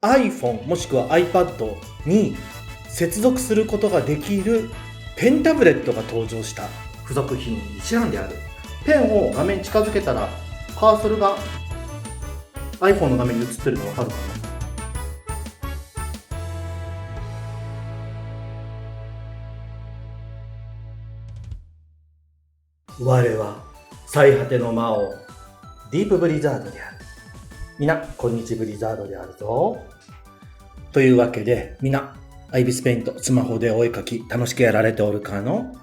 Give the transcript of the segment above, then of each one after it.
iPhone もしくは iPad に接続することができるペンタブレットが登場した付属品に一覧である。ペンを画面に近づけたらカーソルが iPhone の画面に映ってるの分かるかな。我は最果ての魔王ディープブリザードである。みなこんにちブリザードであるぞ。というわけでみなアイビスペイントスマホでお絵描き楽しくやられておるかの。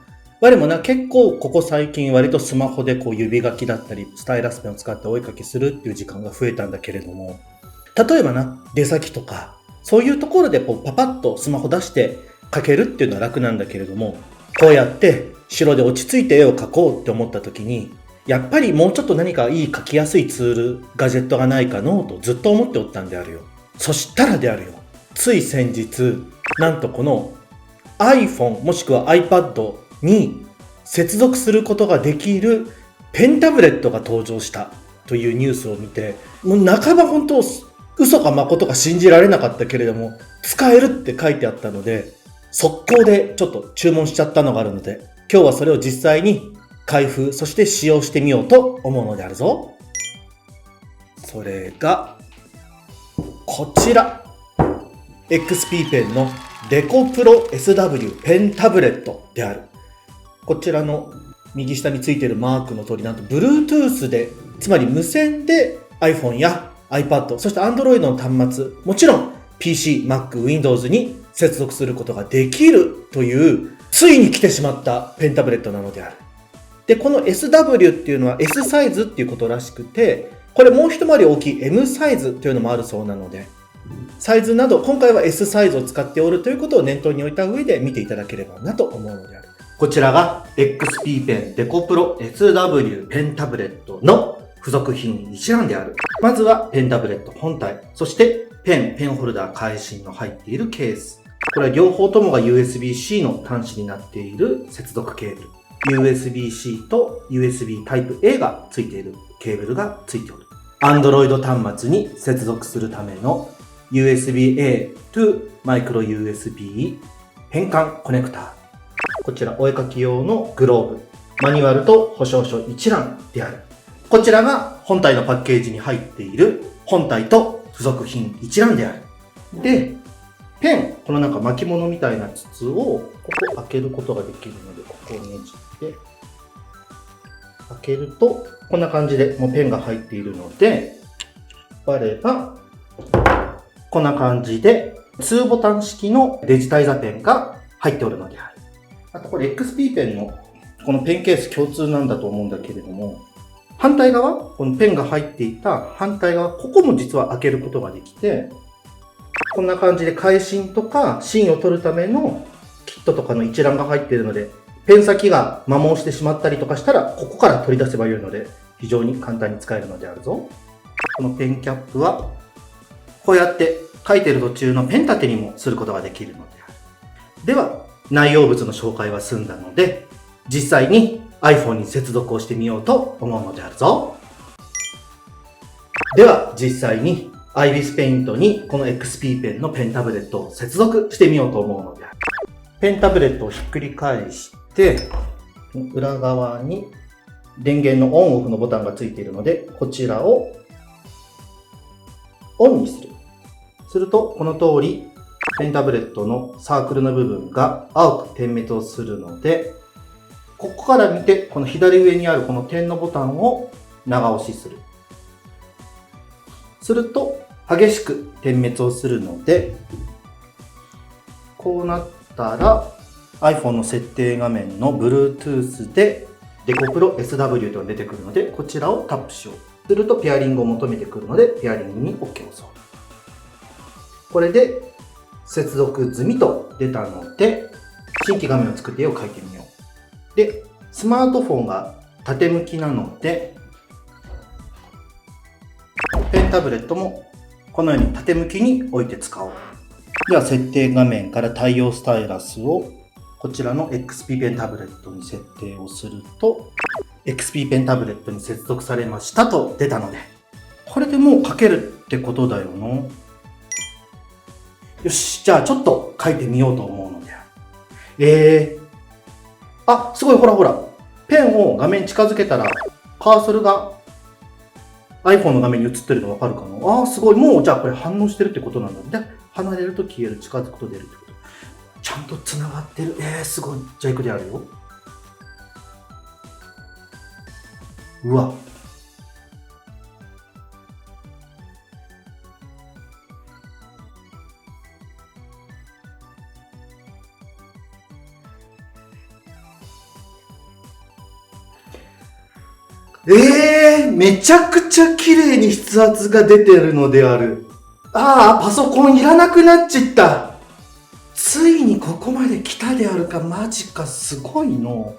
我もな結構ここ最近割とスマホで指書きだったりスタイラスペンを使ってお絵描きするっていう時間が増えたんだけれども、例えばな出先とかそういうところでパパッとスマホ出して描けるっていうのは楽なんだけれども、こうやって白で落ち着いて絵を描こうって思った時にやっぱりもうちょっと何かいい描きやすいツールガジェットがないかのとずっと思っておったんであるよ。そしたらであるよ、つい先日なんとこの iPhone もしくは iPad に接続することができるペンタブレットが登場したというニュースを見て、もう半ば本当嘘か誠か信じられなかったけれども使えるって書いてあったので速攻でちょっと注文しちゃったのがあるので、今日はそれを実際に開封そして使用してみようと思うのであるぞ。それがこちら XP ペンのデコプロ SW ペンタブレットである。こちらの右下についているマークの通り、なんと Bluetooth で、つまり無線で iPhone や iPad、そして Android の端末、もちろん PC、Mac、Windows に接続することができるという、ついに来てしまったペンタブレットなのである。で、この SW っていうのは S サイズっていうことらしくて、これもう一回り大きい M サイズというのもあるそうなので、サイズなど今回は S サイズを使っておるということを念頭に置いた上で見ていただければなと思うのである。こちらが XP ペンデコプロ SW ペンタブレットの付属品一覧である。まずはペンタブレット本体、そしてペンホルダー返しの入っているケース。これは両方ともが USB-C の端子になっている接続ケーブル。USB-C と USB Type-A がついているケーブルがついておる。Android 端末に接続するための USB-A to Micro USB 変換コネクター。こちらお絵描き用のグローブ、マニュアルと保証書一覧である。こちらが本体のパッケージに入っている本体と付属品一覧である。で、ペン、この巻物みたいな筒をここ開けることができるので、ここをねじって開けるとこんな感じでもうペンが入っているので、あればこんな感じで2ボタン式のデジタイザペンが入っておるのである。あとこれ XP ペンのこのペンケース共通なんだと思うんだけれども、反対側、このペンが入っていた反対側、ここも実は開けることができて、こんな感じで返芯とか芯を取るためのキットとかの一覧が入っているので、ペン先が摩耗してしまったりとかしたらここから取り出せばよいので非常に簡単に使えるのであるぞ。このペンキャップはこうやって書いている途中のペン立てにもすることができるのである。では内容物の紹介は済んだので、実際に iPhone に接続をしてみようと思うのであるぞ。では実際にアイビスペイントにこの XP ペンのペンタブレットを接続してみようと思うのである。ペンタブレットをひっくり返して、裏側に電源のオンオフのボタンがついているので、こちらをオンにする。するとこの通りペンタブレットのサークルの部分が青く点滅をするので、ここから見てこの左上にあるこの点のボタンを長押しする。すると激しく点滅をするので、こうなったら iPhone の設定画面の Bluetooth でデコプロ SW というのが出てくるので、こちらをタップしよう。するとペアリングを求めてくるので、ペアリングに OK を押そう。これで接続済みと出たので、新規画面を作って絵を描いてみよう。で、スマートフォンが縦向きなので、ペンタブレットもこのように縦向きに置いて使おう。では設定画面から対応スタイラスをこちらの XP ペンタブレットに設定をすると、XP ペンタブレットに接続されましたと出たので、これでもう描けるってことだよな。よし、じゃあちょっと書いてみようと思うので。すごい、ほらほら。ペンを画面に近づけたら、カーソルが iPhone の画面に映ってるの分かるかな。すごい。もう、じゃあこれ反応してるってことなんだ。で、離れると消える、近づくと出るってこと。ちゃんと繋がってる。すごい。じゃあ行くであるよ。うわ。めちゃくちゃ綺麗に筆圧が出てるのである。パソコンいらなくなっちった。ついにここまで来たであるか。マジか、すごいの。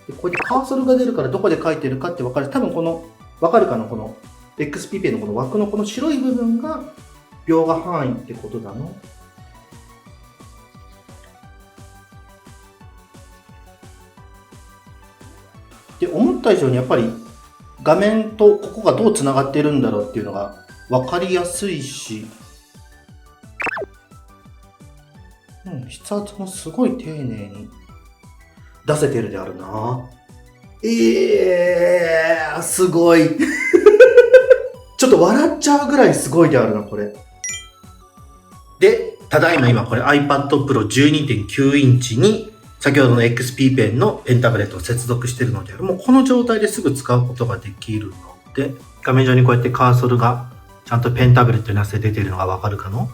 でこれでカーソルが出るからどこで書いてるかって分かる。多分この、分かるかな、この XP ペンのこの枠のこの白い部分が描画範囲ってことだの。で、思った以上にやっぱり画面とここがどうつながっているんだろうっていうのが分かりやすいし、筆圧もすごい丁寧に出せてるであるな。すごい。ちょっと笑っちゃうぐらいすごいであるな、これ。で、ただいま今これ iPad Pro 12.9 インチに先ほどの XP ペンのペンタブレットを接続しているのである。もうこの状態ですぐ使うことができるので、画面上にこうやってカーソルがちゃんとペンタブレットになって出ているのがわかるかな？なの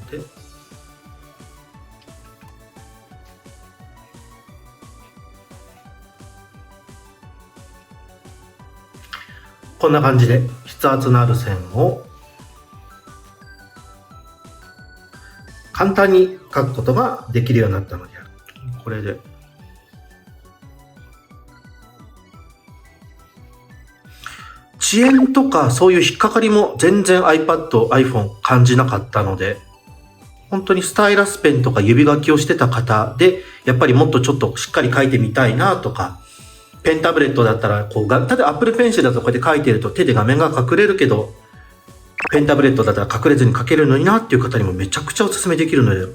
で、こんな感じで筆圧のある線を簡単に書くことができるようになったのである。これで遅延とかそういう引っかかりも全然 iPad、iPhone 感じなかったので、本当にスタイラスペンとか指書きをしてた方で、やっぱりもっとちょっとしっかり書いてみたいなとか、ペンタブレットだったらこう、ただ Apple Pencil だとこうやって書いてると手で画面が隠れるけど、ペンタブレットだったら隠れずに書けるのになっていう方にもめちゃくちゃおすすめできるので、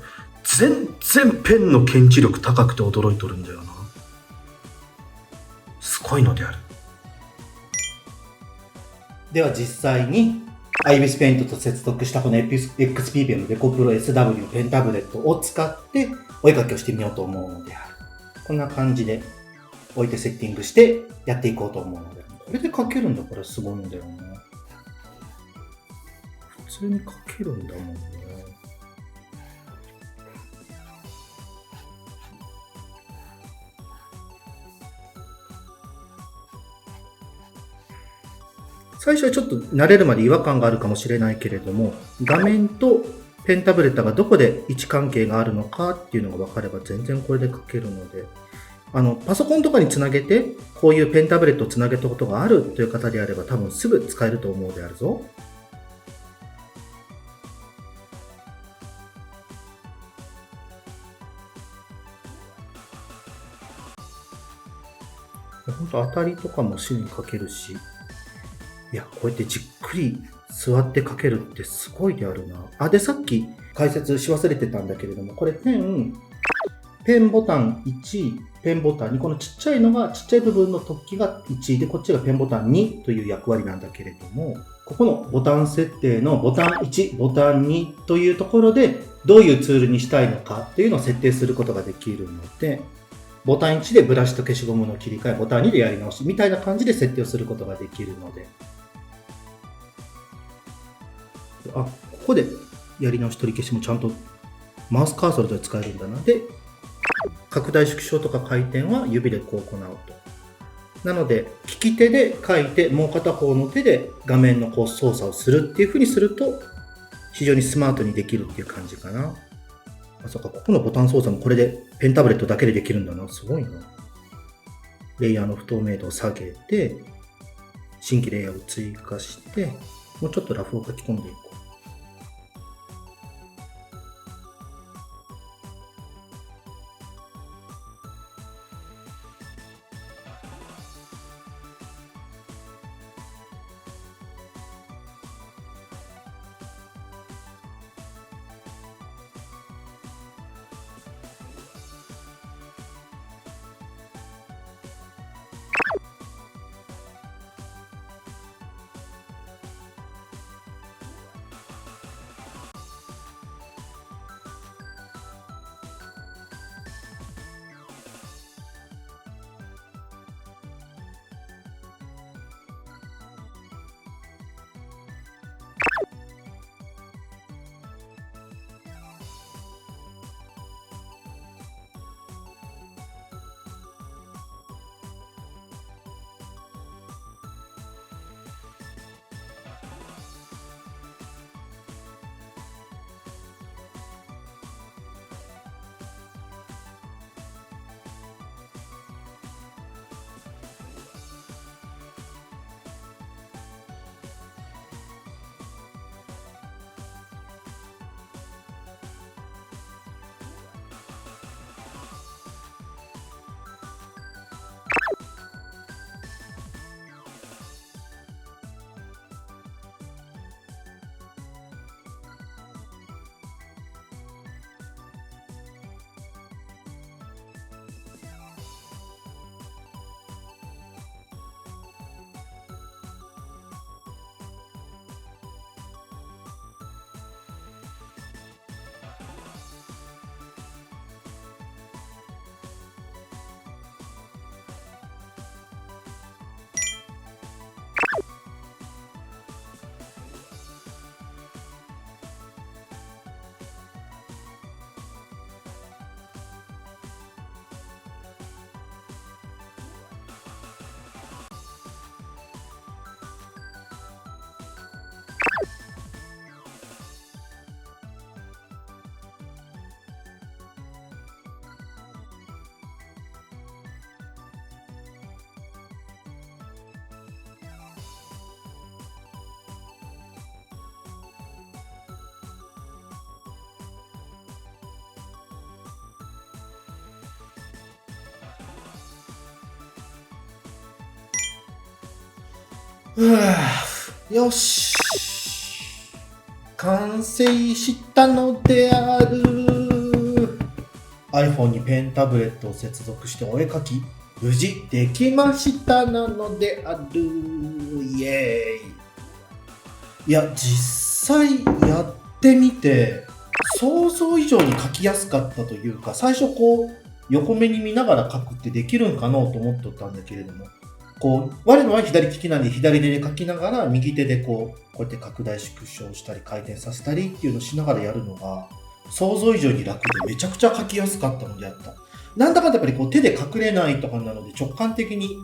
全然ペンの検知力高くて驚いとるんだよな。すごいのである。では実際に IBIS ペイントと接続したこの XP ペンのデコプロ SW ペンタブレットを使ってお絵描きをしてみようと思うのである。こんな感じで置いてセッティングしてやっていこうと思うので、これで描けるんだからすごいんだよな。普通に描けるんだもんね。最初はちょっと慣れるまで違和感があるかもしれないけれども、画面とペンタブレットがどこで位置関係があるのかっていうのが分かれば全然これで書けるので、パソコンとかにつなげてこういうペンタブレットをつなげたことがあるという方であれば多分すぐ使えると思うであるぞ。本当当たりとかもすぐに書けるし、いや、こうやってじっくり座って書けるってすごいであるな。で、さっき解説し忘れてたんだけれども、これペンボタン1、ペンボタン2、このちっちゃいのが、ちっちゃい部分の突起が1で、こっちがペンボタン2という役割なんだけれども、ここのボタン設定のボタン1、ボタン2というところで、どういうツールにしたいのかというのを設定することができるので、ボタン1でブラシと消しゴムの切り替え、ボタン2でやり直しみたいな感じで設定をすることができるので、ここでやり直し取り消しもちゃんとマウスカーソルで使えるんだな。で、拡大縮小とか回転は指でこう行うと。なので、利き手で書いて、もう片方の手で画面のこう操作をするっていう風にすると、非常にスマートにできるっていう感じかな。そうか、ここのボタン操作もこれでペンタブレットだけでできるんだな。すごいな。レイヤーの不透明度を下げて、新規レイヤーを追加して、もうちょっとラフを書き込んでいこう。よし。完成したのである。iPhone にペンタブレットを接続してお絵かき、無事できましたなのである。イエーイ。いや、実際やってみて、想像以上に描きやすかったというか、最初横目に見ながら描くってできるんかなと思っとったんだけれども、我のは左利きなんで左手で描きながら、右手でこうやって拡大縮小したり回転させたりっていうのをしながらやるのが、想像以上に楽でめちゃくちゃ描きやすかったのであった。なんだかんだやっぱり手で隠れないとかなので直感的に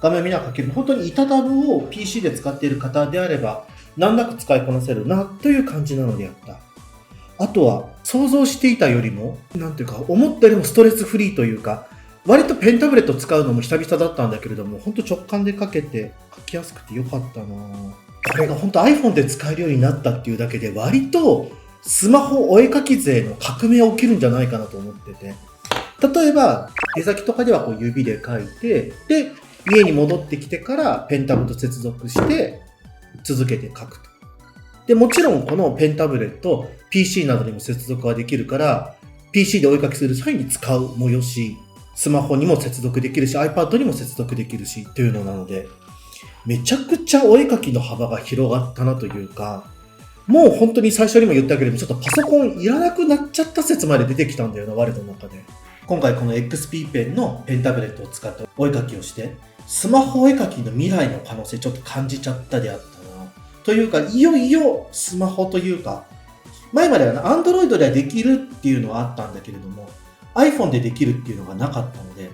画面を見ながら描ける。本当に板タブを PC で使っている方であれば、難なく使いこなせるなという感じなのであった。あとは、想像していたよりも、思ったよりもストレスフリーというか、割とペンタブレット使うのも久々だったんだけれども、本当直感で描けて描きやすくてよかったな。これが本当 iPhone で使えるようになったっていうだけで、割とスマホお絵描き勢の革命が起きるんじゃないかなと思ってて。例えば、出先とかでは指で描いて、で、家に戻ってきてからペンタブと接続して、続けて描くと。で、もちろんこのペンタブレット、PC などにも接続ができるから、PC でお絵描きする際に使うもよし、スマホにも接続できるし、iPad にも接続できるしっていうのなので、めちゃくちゃお絵描きの幅が広がったなというか、もう本当に最初にも言ったけれども、ちょっとパソコンいらなくなっちゃった説まで出てきたんだよな、我の中で。今回この XP ペンのペンタブレットを使ってお絵描きをして、スマホお絵描きの未来の可能性ちょっと感じちゃったであったな。というか、いよいよスマホというか、前まではAndroid ではできるっていうのはあったんだけれども、iPhone でできるっていうのがなかったので、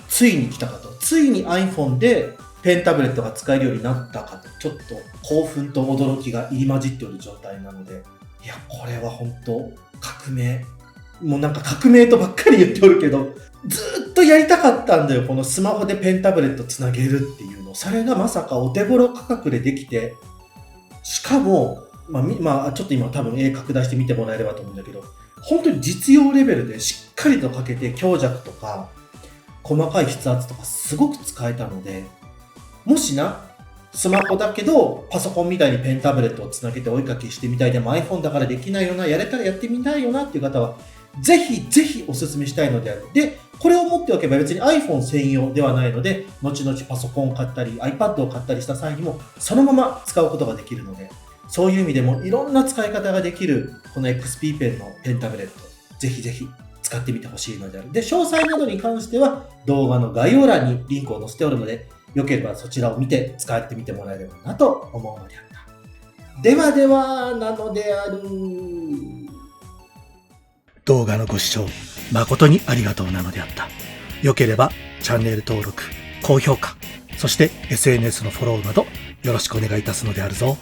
ついに来たかと。ついに iPhone でペンタブレットが使えるようになったかと。ちょっと興奮と驚きが入り混じっている状態なので、いや、これは本当革命。もう革命とばっかり言っておるけど、ずっとやりたかったんだよ。このスマホでペンタブレットつなげるっていうの。それがまさかお手頃価格でできて、しかも、ちょっと今多分絵拡大して見てもらえればと思うんだけど、本当に実用レベルでしっかりとかけて強弱とか細かい筆圧とかすごく使えたので、もしスマホだけどパソコンみたいにペンタブレットをつなげてお絵かきしてみたいでも iPhone だからできないよな、やれたらやってみたいよなっていう方はぜひぜひお勧めしたいのである。で、これを持っておけば別に iPhone 専用ではないので、後々パソコンを買ったり iPad を買ったりした際にもそのまま使うことができるので、そういう意味でもいろんな使い方ができるこの XP ペンのペンタブレット、ぜひぜひ使ってみてほしいのである。で、詳細などに関しては動画の概要欄にリンクを載せておるので、よければそちらを見て使ってみてもらえればなと思うのであった。ではではなのである。動画のご視聴誠にありがとうなのであった。よければチャンネル登録、高評価、そして SNS のフォローなどよろしくお願いいたすのであるぞ。